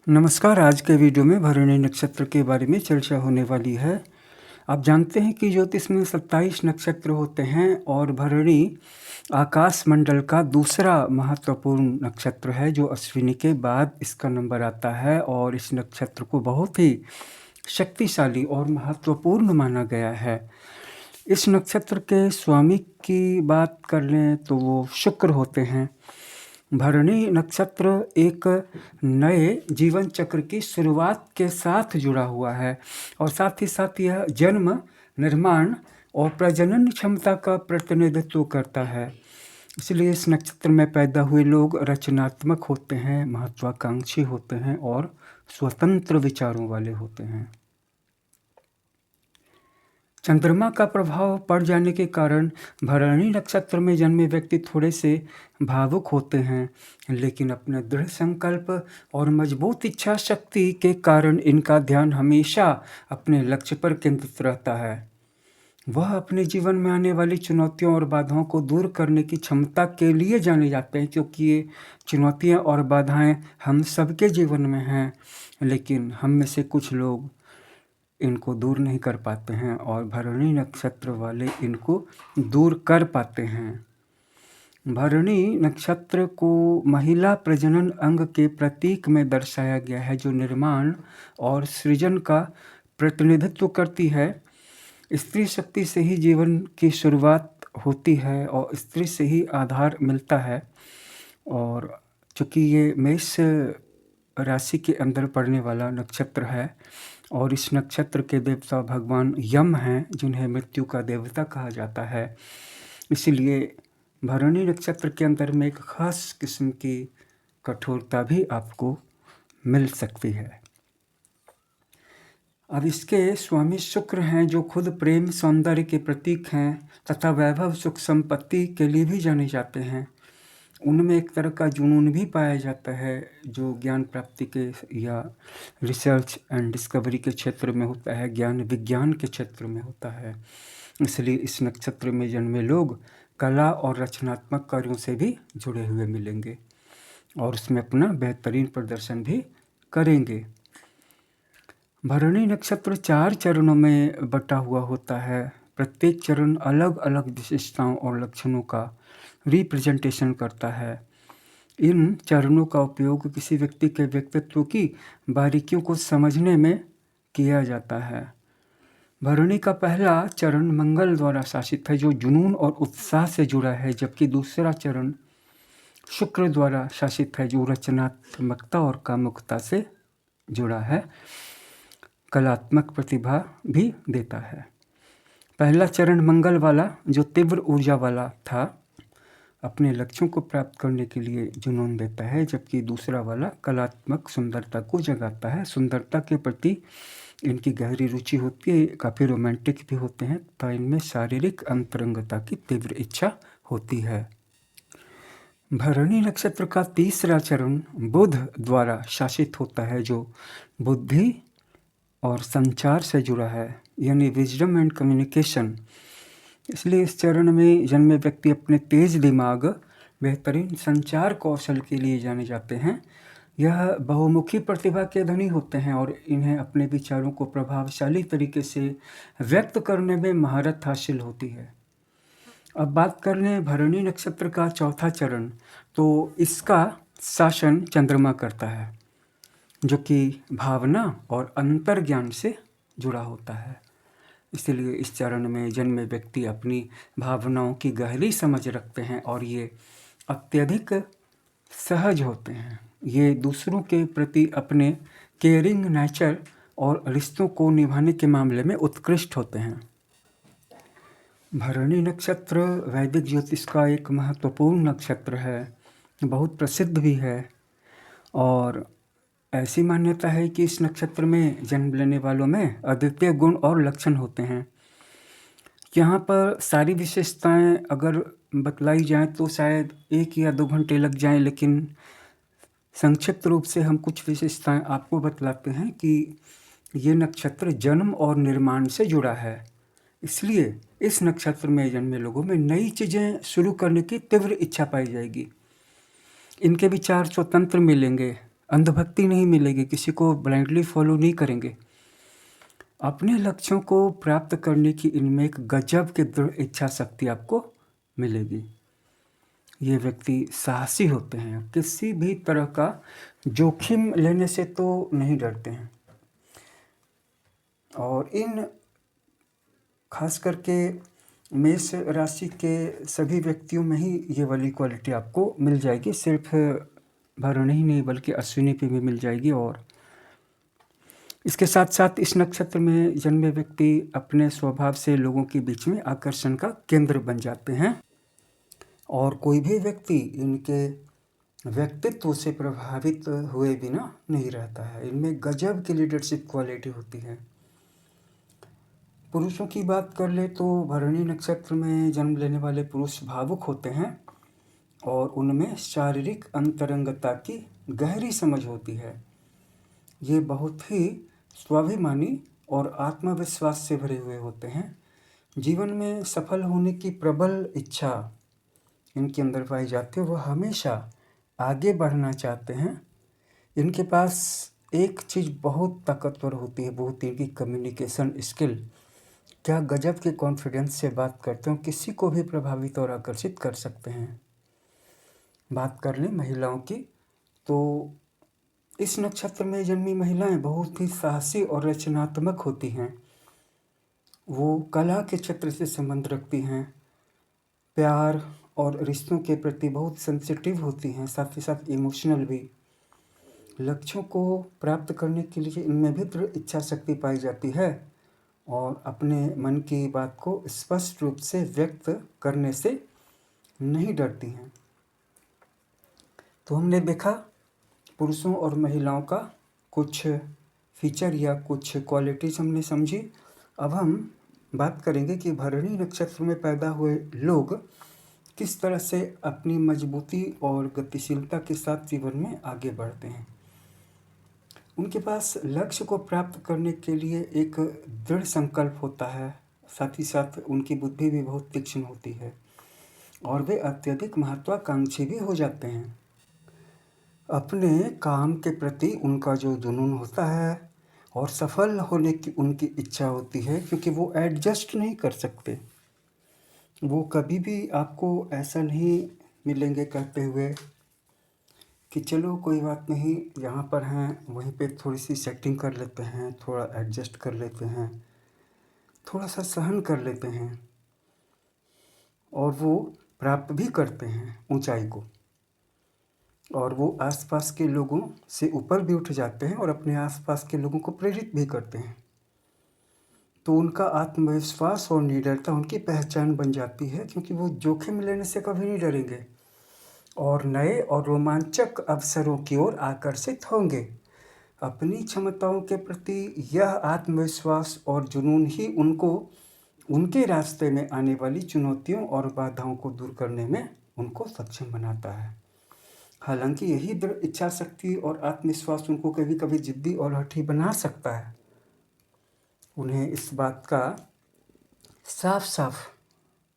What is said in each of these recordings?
नमस्कार। आज के वीडियो में भरणी नक्षत्र के बारे में चर्चा होने वाली है। आप जानते हैं कि ज्योतिष में 27 नक्षत्र होते हैं और भरणी आकाश मंडल का दूसरा महत्वपूर्ण नक्षत्र है, जो अश्विनी के बाद इसका नंबर आता है और इस नक्षत्र को बहुत ही शक्तिशाली और महत्वपूर्ण माना गया है। इस नक्षत्र के स्वामी की बात कर लें तो वो शुक्र होते हैं। भरणी नक्षत्र एक नए जीवन चक्र की शुरुआत के साथ जुड़ा हुआ है और साथ ही साथ यह जन्म, निर्माण और प्रजनन क्षमता का प्रतिनिधित्व करता है। इसलिए इस नक्षत्र में पैदा हुए लोग रचनात्मक होते हैं, महत्वाकांक्षी होते हैं और स्वतंत्र विचारों वाले होते हैं। चंद्रमा का प्रभाव पड़ जाने के कारण भरणी नक्षत्र में जन्मे व्यक्ति थोड़े से भावुक होते हैं, लेकिन अपने दृढ़ संकल्प और मजबूत इच्छा शक्ति के कारण इनका ध्यान हमेशा अपने लक्ष्य पर केंद्रित रहता है। वह अपने जीवन में आने वाली चुनौतियों और बाधाओं को दूर करने की क्षमता के लिए जाने जाते हैं, क्योंकि ये चुनौतियाँ और बाधाएं हम सबके जीवन में हैं, लेकिन हम में से कुछ लोग इनको दूर नहीं कर पाते हैं और भरणी नक्षत्र वाले इनको दूर कर पाते हैं। भरणी नक्षत्र को महिला प्रजनन अंग के प्रतीक में दर्शाया गया है, जो निर्माण और सृजन का प्रतिनिधित्व करती है। स्त्री शक्ति से ही जीवन की शुरुआत होती है और स्त्री से ही आधार मिलता है। और चूँकि ये मेष राशि के अंदर पड़ने वाला नक्षत्र है और इस नक्षत्र के देवता भगवान यम हैं, जिन्हें मृत्यु का देवता कहा जाता है, इसलिए भरणी नक्षत्र के अंदर में एक खास किस्म की कठोरता भी आपको मिल सकती है। अब इसके स्वामी शुक्र हैं, जो खुद प्रेम सौंदर्य के प्रतीक हैं तथा वैभव सुख संपत्ति के लिए भी जाने जाते हैं। उनमें एक तरह का जुनून भी पाया जाता है, जो ज्ञान प्राप्ति के या रिसर्च एंड डिस्कवरी के क्षेत्र में होता है, ज्ञान विज्ञान के क्षेत्र में होता है। इसलिए इस नक्षत्र में जन्मे लोग कला और रचनात्मक कार्यों से भी जुड़े हुए मिलेंगे और उसमें अपना बेहतरीन प्रदर्शन भी करेंगे। भरणी नक्षत्र 4 चरणों में बटा हुआ होता है। प्रत्येक चरण अलग अलग विशेषताओं और लक्षणों का रिप्रेजेंटेशन करता है। इन चरणों का उपयोग किसी व्यक्ति के व्यक्तित्व की बारीकियों को समझने में किया जाता है। भरणी का पहला चरण मंगल द्वारा शासित है, जो जुनून और उत्साह से जुड़ा है, जबकि दूसरा चरण शुक्र द्वारा शासित है, जो रचनात्मकता और कामुकता से जुड़ा है, कलात्मक प्रतिभा भी देता है। पहला चरण मंगल वाला, जो तीव्र ऊर्जा वाला था, अपने लक्ष्यों को प्राप्त करने के लिए जुनून देता है, जबकि दूसरा वाला कलात्मक सुंदरता को जगाता है। सुंदरता के प्रति इनकी गहरी रुचि होती है, काफ़ी रोमांटिक भी होते हैं तथा इनमें शारीरिक अंतरंगता की तीव्र इच्छा होती है। भरणी नक्षत्र का तीसरा चरण बुध द्वारा शासित होता है, जो बुद्धि और संचार से जुड़ा है, यानी विजडम एंड कम्युनिकेशन। इसलिए इस चरण में जन्मे व्यक्ति अपने तेज दिमाग, बेहतरीन संचार कौशल के लिए जाने जाते हैं। यह बहुमुखी प्रतिभा के धनी होते हैं और इन्हें अपने विचारों को प्रभावशाली तरीके से व्यक्त करने में महारत हासिल होती है। अब बात कर लें भरणी नक्षत्र का चौथा चरण, तो इसका शासन चंद्रमा करता है, जो कि भावना और अंतर्ज्ञान से जुड़ा होता है। इसलिए इस चरण में जन्मे व्यक्ति अपनी भावनाओं की गहरी समझ रखते हैं और ये अत्यधिक सहज होते हैं। ये दूसरों के प्रति अपने केयरिंग नेचर और रिश्तों को निभाने के मामले में उत्कृष्ट होते हैं। भरणी नक्षत्र वैदिक ज्योतिष का एक महत्वपूर्ण नक्षत्र है, बहुत प्रसिद्ध भी है और ऐसी मान्यता है कि इस नक्षत्र में जन्म लेने वालों में अद्वितीय गुण और लक्षण होते हैं। यहाँ पर सारी विशेषताएं अगर बतलाई जाएं तो शायद 1 या 2 घंटे लग जाएं, लेकिन संक्षिप्त रूप से हम कुछ विशेषताएं आपको बतलाते हैं कि ये नक्षत्र जन्म और निर्माण से जुड़ा है। इसलिए इस नक्षत्र में जन्मे लोगों में नई चीज़ें शुरू करने की तीव्र इच्छा पाई जाएगी। इनके विचार स्वतंत्र मिलेंगे, अंधभक्ति नहीं मिलेगी, किसी को ब्लाइंडली फॉलो नहीं करेंगे। अपने लक्ष्यों को प्राप्त करने की इनमें एक गजब की दृढ़ इच्छा शक्ति आपको मिलेगी। ये व्यक्ति साहसी होते हैं, किसी भी तरह का जोखिम लेने से तो नहीं डरते हैं। और इन खास करके मेष राशि के सभी व्यक्तियों में ही ये वाली क्वालिटी आपको मिल जाएगी। सिर्फ भरणी ही नहीं बल्कि अश्विनी पे भी मिल जाएगी। और इसके साथ साथ इस नक्षत्र में जन्मे व्यक्ति अपने स्वभाव से लोगों के बीच में आकर्षण का केंद्र बन जाते हैं और कोई भी व्यक्ति इनके व्यक्तित्व से प्रभावित हुए बिना नहीं रहता है। इनमें गजब की लीडरशिप क्वालिटी होती है। पुरुषों की बात कर ले तो भरणी नक्षत्र में जन्म लेने वाले पुरुष भावुक होते हैं और उनमें शारीरिक अंतरंगता की गहरी समझ होती है। ये बहुत ही स्वाभिमानी और आत्मविश्वास से भरे हुए होते हैं। जीवन में सफल होने की प्रबल इच्छा इनके अंदर पाई जाती है। वह हमेशा आगे बढ़ना चाहते हैं। इनके पास एक चीज़ बहुत ताकतवर होती है, वो होती है इनकी कम्युनिकेशन स्किल। क्या गजब के कॉन्फिडेंस से बात करते हो, किसी को भी प्रभावित और आकर्षित कर सकते हैं। बात कर लें महिलाओं की तो इस नक्षत्र में जन्मी महिलाएं बहुत ही साहसी और रचनात्मक होती हैं। वो कला के क्षेत्र से संबंध रखती हैं, प्यार और रिश्तों के प्रति बहुत सेंसिटिव होती हैं, साथ ही साथ इमोशनल भी। लक्ष्यों को प्राप्त करने के लिए इनमें भी दृढ़ इच्छा शक्ति पाई जाती है और अपने मन की बात को स्पष्ट रूप से व्यक्त करने से नहीं डरती हैं। तो हमने देखा पुरुषों और महिलाओं का कुछ फीचर या कुछ क्वालिटीज हमने समझी। अब हम बात करेंगे कि भरणी नक्षत्र में पैदा हुए लोग किस तरह से अपनी मजबूती और गतिशीलता के साथ जीवन में आगे बढ़ते हैं। उनके पास लक्ष्य को प्राप्त करने के लिए एक दृढ़ संकल्प होता है, साथ ही साथ उनकी बुद्धि भी बहुत तीक्ष्ण होती है और वे अत्यधिक महत्वाकांक्षी भी हो जाते हैं। अपने काम के प्रति उनका जो जुनून होता है और सफल होने की उनकी इच्छा होती है, क्योंकि वो एडजस्ट नहीं कर सकते। वो कभी भी आपको ऐसा नहीं मिलेंगे कहते हुए कि चलो कोई बात नहीं, यहाँ पर हैं वहीं पे थोड़ी सी सेटिंग कर लेते हैं, थोड़ा एडजस्ट कर लेते हैं, थोड़ा सा सहन कर लेते हैं। और वो प्राप्त भी करते हैं ऊंचाई को और वो आसपास के लोगों से ऊपर भी उठ जाते हैं और अपने आसपास के लोगों को प्रेरित भी करते हैं। तो उनका आत्मविश्वास और निडरता उनकी पहचान बन जाती है, क्योंकि वो जोखिम लेने से कभी नहीं डरेंगे और नए और रोमांचक अवसरों की ओर आकर्षित होंगे। अपनी क्षमताओं के प्रति यह आत्मविश्वास और जुनून ही उनको उनके रास्ते में आने वाली चुनौतियों और बाधाओं को दूर करने में उनको सक्षम बनाता है। हालांकि यही दृढ़ इच्छा शक्ति और आत्मविश्वास उनको कभी कभी जिद्दी और हठी बना सकता है। उन्हें इस बात का साफ साफ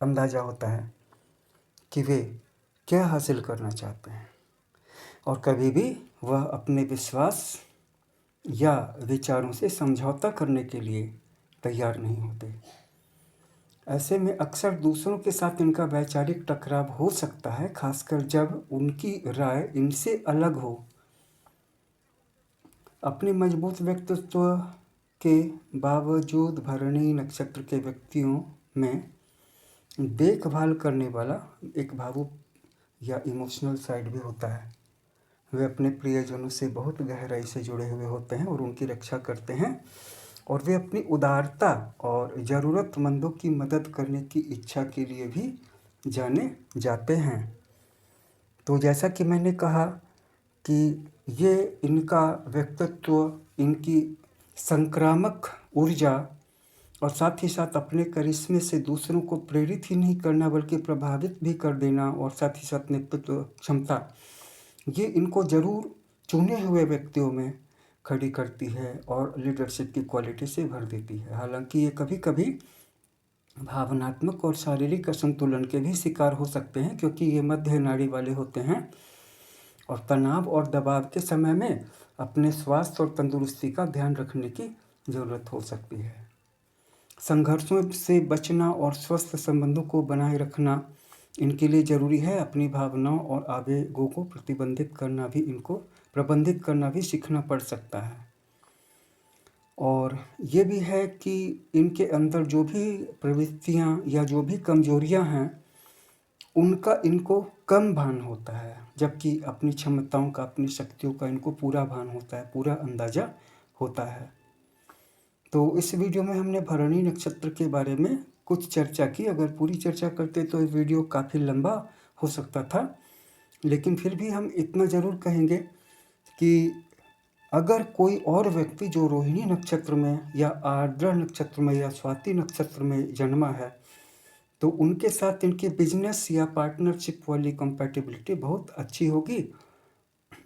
अंदाज़ा होता है कि वे क्या हासिल करना चाहते हैं और कभी भी वह अपने विश्वास या विचारों से समझौता करने के लिए तैयार नहीं होते। ऐसे में अक्सर दूसरों के साथ इनका वैचारिक टकराव हो सकता है, खासकर जब उनकी राय इनसे अलग हो। अपने मजबूत व्यक्तित्व के बावजूद भरणी नक्षत्र के व्यक्तियों में देखभाल करने वाला एक भावुक या इमोशनल साइड भी होता है। वे अपने प्रियजनों से बहुत गहराई से जुड़े हुए होते हैं और उनकी रक्षा करते हैं और वे अपनी उदारता और ज़रूरतमंदों की मदद करने की इच्छा के लिए भी जाने जाते हैं। तो जैसा कि मैंने कहा कि ये इनका व्यक्तित्व, इनकी संक्रामक ऊर्जा और साथ ही साथ अपने करिश्मे से दूसरों को प्रेरित ही नहीं करना बल्कि प्रभावित भी कर देना और साथ ही साथ नेतृत्व क्षमता, ये इनको ज़रूर चुने हुए व्यक्तियों में खड़ी करती है और लीडरशिप की क्वालिटी से भर देती है। हालांकि ये कभी कभी भावनात्मक और शारीरिक असंतुलन के भी शिकार हो सकते हैं, क्योंकि ये मध्य नाड़ी वाले होते हैं और तनाव और दबाव के समय में अपने स्वास्थ्य और तंदुरुस्ती का ध्यान रखने की ज़रूरत हो सकती है। संघर्षों से बचना और स्वस्थ संबंधों को बनाए रखना इनके लिए ज़रूरी है। अपनी भावनाओं और आवेगों को प्रबंधित करना भी सीखना पड़ सकता है। और ये भी है कि इनके अंदर जो भी प्रवृत्तियाँ या जो भी कमजोरियाँ हैं उनका इनको कम भान होता है, जबकि अपनी क्षमताओं का, अपनी शक्तियों का इनको पूरा भान होता है, पूरा अंदाज़ा होता है। तो इस वीडियो में हमने भरणी नक्षत्र के बारे में कुछ चर्चा की। अगर पूरी चर्चा करते तो ये वीडियो काफ़ी लंबा हो सकता था, लेकिन फिर भी हम इतना ज़रूर कहेंगे कि अगर कोई और व्यक्ति जो रोहिणी नक्षत्र में या आर्द्रा नक्षत्र में या स्वाति नक्षत्र में जन्मा है तो उनके साथ इनकी बिजनेस या पार्टनरशिप वाली कंपैटिबिलिटी बहुत अच्छी होगी,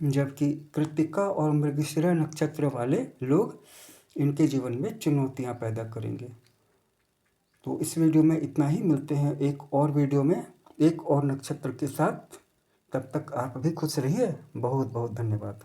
जबकि कृत्तिका और मृगशिरा नक्षत्र वाले लोग इनके जीवन में चुनौतियां पैदा करेंगे। तो इस वीडियो में इतना ही। मिलते हैं एक और वीडियो में एक और नक्षत्र के साथ। तब तक आप भी खुश रहिए। बहुत बहुत धन्यवाद।